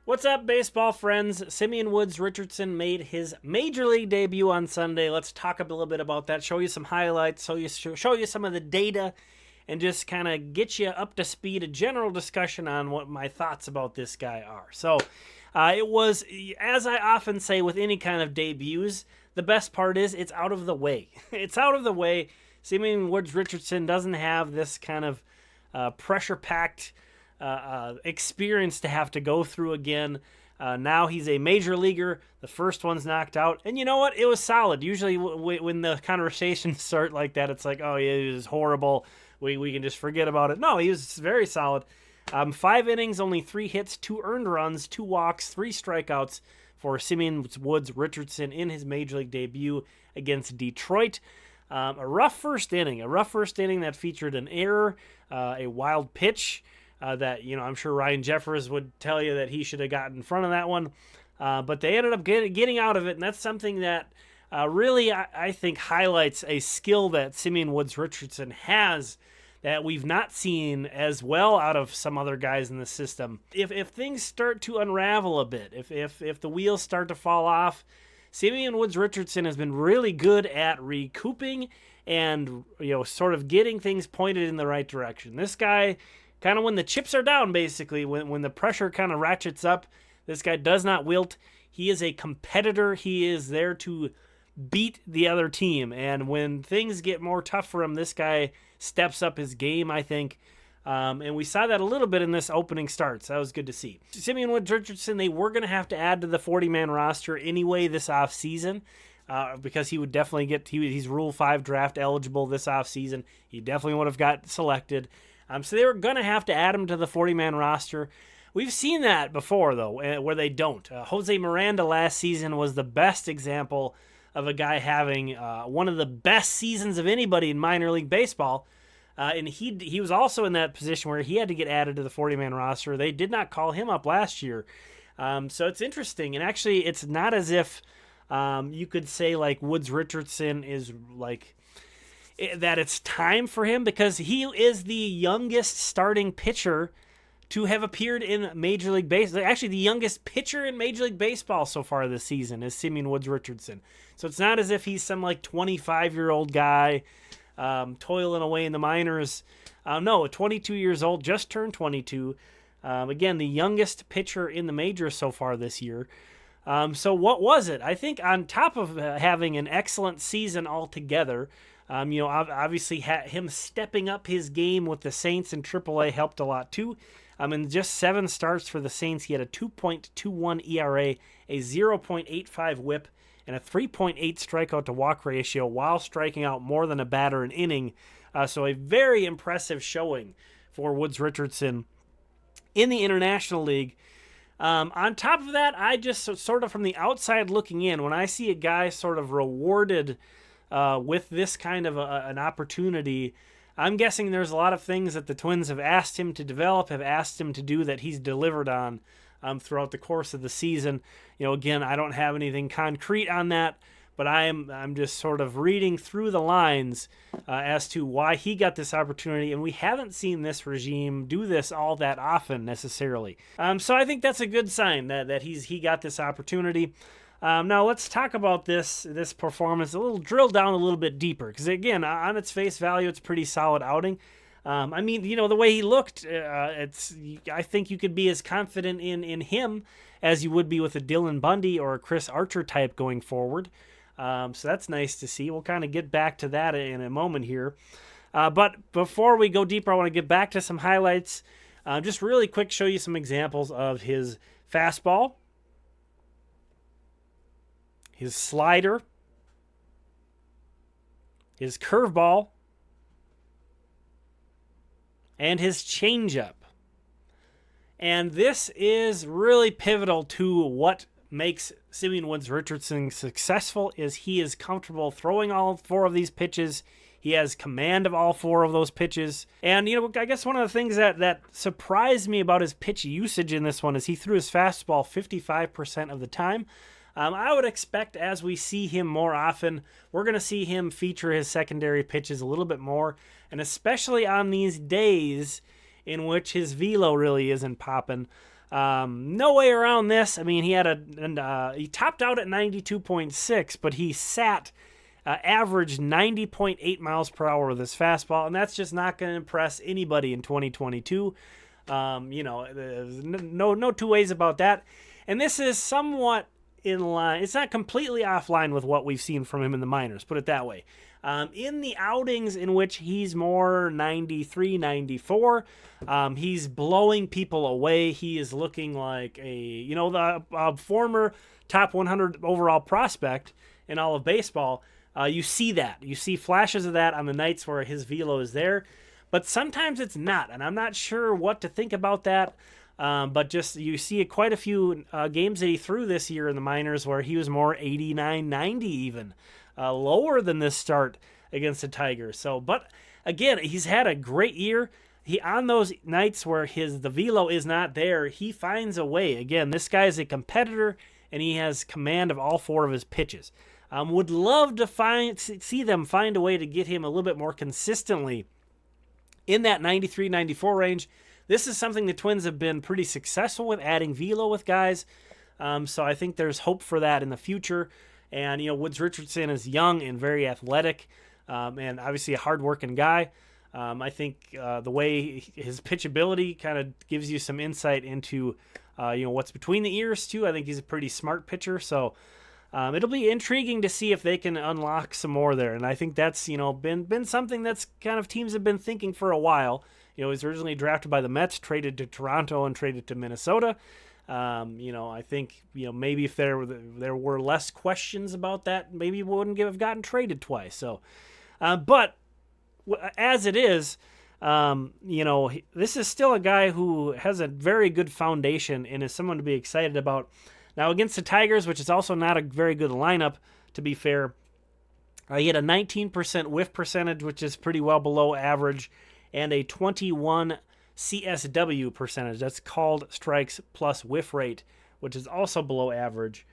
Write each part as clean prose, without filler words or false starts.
What's up, baseball friends? Simeon Woods Richardson made his major league debut on Sunday. Let's talk a little bit about that, show you some highlights, show you some of the data, and just kind of get you up to speed, a general discussion on what my thoughts about this guy are. So it was, as I often say with any kind of debuts, the best part is it's out of the way. It's out of the way. Simeon Woods Richardson doesn't have this kind of pressure-packed experience to have to go through again. Now he's a major leaguer. The first one's knocked out. And you know what? It was solid. Usually when the conversations start like that, it's like, oh, yeah, it was horrible. We can just forget about it. No, he was very solid. 5 innings, only 3 hits, 2 earned runs, 2 walks, 3 strikeouts for Simeon Woods Richardson in his major league debut against Detroit. A rough first inning that featured an error, a wild pitch, that, I'm sure Ryan Jeffers would tell you that he should have gotten in front of that one. But they ended up getting out of it, and that's something that really, I think, highlights a skill that Simeon Woods Richardson has that we've not seen as well out of some other guys in the system. If things start to unravel a bit, if the wheels start to fall off, Simeon Woods Richardson has been really good at recouping and, sort of getting things pointed in the right direction. This guy, kind of when the chips are down, basically, when the pressure kind of ratchets up, this guy does not wilt. He is a competitor. He is there to beat the other team. And when things get more tough for him, this guy steps up his game, I think. And we saw that a little bit in this opening start, so that was good to see. Simeon Woods Richardson, they were going to have to add to the 40-man roster anyway this offseason, because he would definitely he's Rule 5 draft eligible this offseason. He definitely would have got selected. So they were going to have to add him to the 40-man roster. We've seen that before, though, where they don't. Jose Miranda last season was the best example of a guy having one of the best seasons of anybody in minor league baseball. And he was also in that position where he had to get added to the 40-man roster. They did not call him up last year. So it's interesting. And actually, it's not as if you could say, like, Woods Richardson is, like, that it's time for him, because he is the youngest starting pitcher to have appeared in Major League Baseball. Actually, the youngest pitcher in Major League Baseball so far this season is Simeon Woods Richardson. So it's not as if he's some, like, 25-year-old guy toiling away in the minors. No, 22 years old, just turned 22. Again, the youngest pitcher in the majors so far this year. So what was it? I think on top of having an excellent season altogether, obviously him stepping up his game with the Saints in AAA helped a lot too. In just 7 starts for the Saints, he had a 2.21 ERA, a 0.85 WHIP, and a 3.8 strikeout to walk ratio while striking out more than a batter an inning. So a very impressive showing for Woods Richardson in the International League. On top of that, I just sort of from the outside looking in, when I see a guy sort of rewarded with this kind of an opportunity, I'm guessing there's a lot of things that the Twins have asked him to develop, have asked him to do, that he's delivered on throughout the course of the season. Again, I don't have anything concrete on that, but I'm just sort of reading through the lines as to why he got this opportunity, and we haven't seen this regime do this all that often necessarily. So I think that's a good sign that he got this opportunity. Now let's talk about this performance, drill down a little bit deeper, because again, on its face value, it's a pretty solid outing. The way he looked, I think you could be as confident in him as you would be with a Dylan Bundy or a Chris Archer type going forward. So that's nice to see. We'll kind of get back to that in a moment here. But before we go deeper, I want to get back to some highlights. Just really quick, show you some examples of his fastball, his slider, his curveball, and his changeup. And this is really pivotal to what makes Simeon Woods Richardson successful, is he is comfortable throwing all 4 of these pitches. He has command of all 4 of those pitches. And, I guess one of the things that surprised me about his pitch usage in this one is he threw his fastball 55% of the time. I would expect, as we see him more often, we're going to see him feature his secondary pitches a little bit more, and especially on these days in which his velo really isn't popping. No way around this. I mean, he topped out at 92.6, but he averaged 90.8 miles per hour with his fastball, and that's just not going to impress anybody in 2022. There's no two ways about that. And this is somewhat in line. It's not completely offline with what we've seen from him in the minors, put it that way. In the outings in which he's more 93, 94, he's blowing people away. He is looking like the former top 100 overall prospect in all of baseball. You see that. You see flashes of that on the nights where his velo is there. But sometimes it's not, and I'm not sure what to think about that. But just you see quite a few games that he threw this year in the minors where he was more 89, 90 even. Lower than this start against the Tigers. So, but again, he's had a great year. He on those nights where the velo is not there, he finds a way. Again, this guy is a competitor, and he has command of all four of his pitches. Would love to see them find a way to get him a little bit more consistently in that 93, 94 range. This is something the Twins have been pretty successful with, adding velo with guys. So I think there's hope for that in the future. And, Woods Richardson is young and very athletic, and obviously a hardworking guy. I think the way his pitchability kind of gives you some insight into, what's between the ears, too. I think he's a pretty smart pitcher. So it'll be intriguing to see if they can unlock some more there. And I think that's, been something that's kind of teams have been thinking for a while. He was originally drafted by the Mets, traded to Toronto, and traded to Minnesota. I think, maybe if there were less questions about that, maybe he wouldn't have gotten traded twice. So, but as it is, this is still a guy who has a very good foundation and is someone to be excited about. Now, against the Tigers, which is also not a very good lineup, to be fair, he had a 19% whiff percentage, which is pretty well below average, and a 21 CSW percentage. That's called strikes plus whiff rate, which is also below average.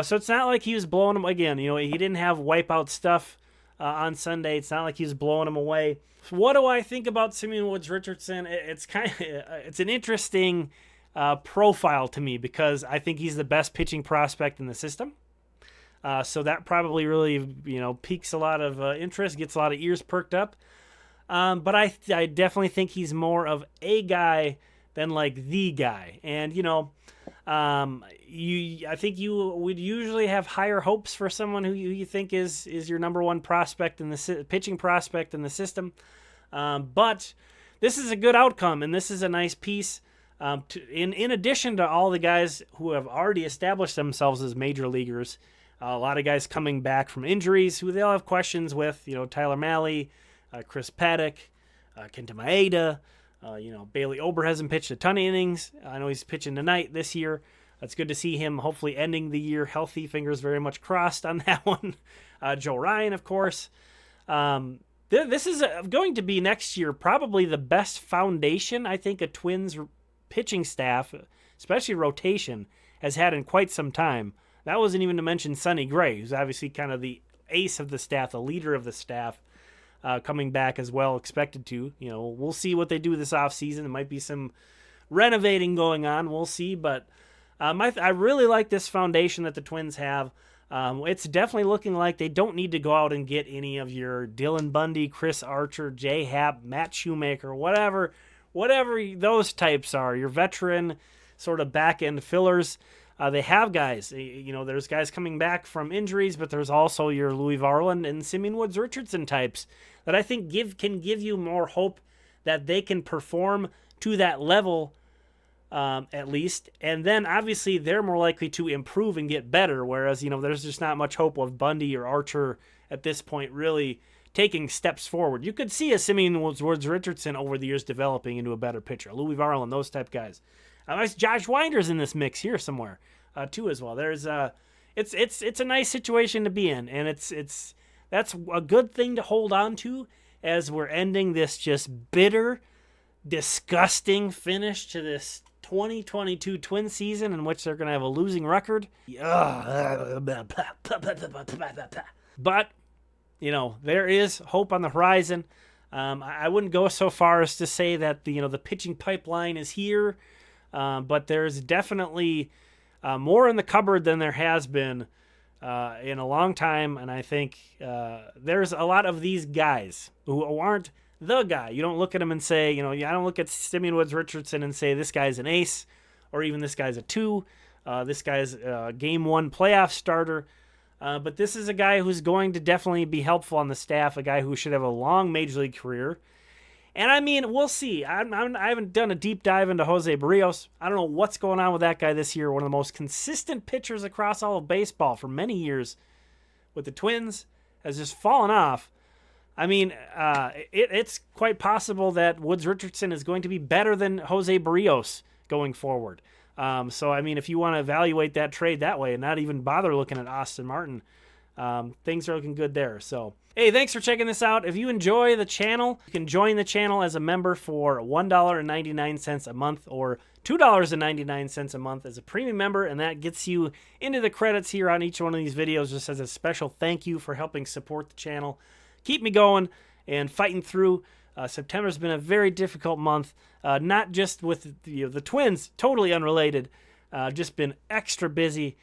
So it's not like he was blowing them again. He didn't have wipeout stuff on Sunday. It's not like he was blowing them away. So what do I think about Simeon Woods Richardson? It's an interesting profile to me because I think he's the best pitching prospect in the system. So that probably really piques a lot of interest, gets a lot of ears perked up. But I definitely think he's more of a guy than like the guy. And, I think you would usually have higher hopes for someone who you think is your number one prospect in the pitching prospect in the system. But this is a good outcome, and this is a nice piece. In addition to all the guys who have already established themselves as major leaguers, a lot of guys coming back from injuries who they'll have questions with, Tyler Mahle, Chris Paddock, Kenta Maeda, Bailey Ober hasn't pitched a ton of innings. I know he's pitching tonight this year. It's good to see him hopefully ending the year healthy. Fingers very much crossed on that one. Joe Ryan, of course. This is going to be next year probably the best foundation I think a Twins pitching staff, especially rotation, has had in quite some time. That wasn't even to mention Sonny Gray, who's obviously kind of the ace of the staff, the leader of the staff. Coming back as well, expected to. We'll see what they do this offseason. There might be some renovating going on. We'll see. But I really like this foundation that the Twins have. It's definitely looking like they don't need to go out and get any of your Dylan Bundy, Chris Archer, Jay Happ, Matt Shoemaker, whatever those types are. Your veteran sort of back-end fillers. They have guys. There's guys coming back from injuries, but there's also your Louis Varland and Simeon Woods Richardson types that I think can give you more hope that they can perform to that level at least. And then obviously they're more likely to improve and get better, whereas, there's just not much hope of Bundy or Archer at this point really taking steps forward. You could see a Simeon Woods Richardson over the years developing into a better pitcher. Louis Varland, those type guys. Josh Winder's in this mix here somewhere, too, as well. There's it's a nice situation to be in, and that's a good thing to hold on to as we're ending this just bitter, disgusting finish to this 2022 Twin season in which they're going to have a losing record. But there is hope on the horizon. I wouldn't go so far as to say that the pitching pipeline is here. but there's definitely more in the cupboard than there has been in a long time. And I think there's a lot of these guys who aren't the guy. You don't look at him and say, I don't look at Simeon Woods Richardson and say this guy's an ace, or even this guy's a 2. This guy's a game 1 playoff starter. But this is a guy who's going to definitely be helpful on the staff, a guy who should have a long major league career. And I mean, we'll see. I haven't done a deep dive into Jose Barrios. I don't know what's going on with that guy this year. One of the most consistent pitchers across all of baseball for many years with the Twins has just fallen off. I mean, it's quite possible that Woods Richardson is going to be better than Jose Barrios going forward. So, I mean, if you want to evaluate that trade that way and not even bother looking at Austin Martin, things are looking good there. So, hey, thanks for checking this out. If you enjoy the channel, you can join the channel as a member for $1.99 a month or $2.99 a month as a premium member, and that gets you into the credits here on each one of these videos just as a special thank you for helping support the channel. Keep me going and fighting through. September's been a very difficult month, not just with the Twins, totally unrelated, just been extra busy,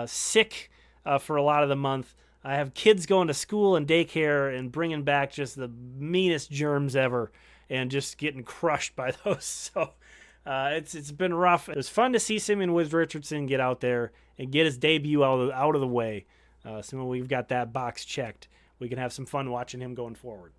sick for a lot of the month. I have kids going to school and daycare and bringing back just the meanest germs ever and just getting crushed by those. So it's been rough. It was fun to see Simeon Woods Richardson get out there and get his debut out of the way. So when we've got that box checked, we can have some fun watching him going forward.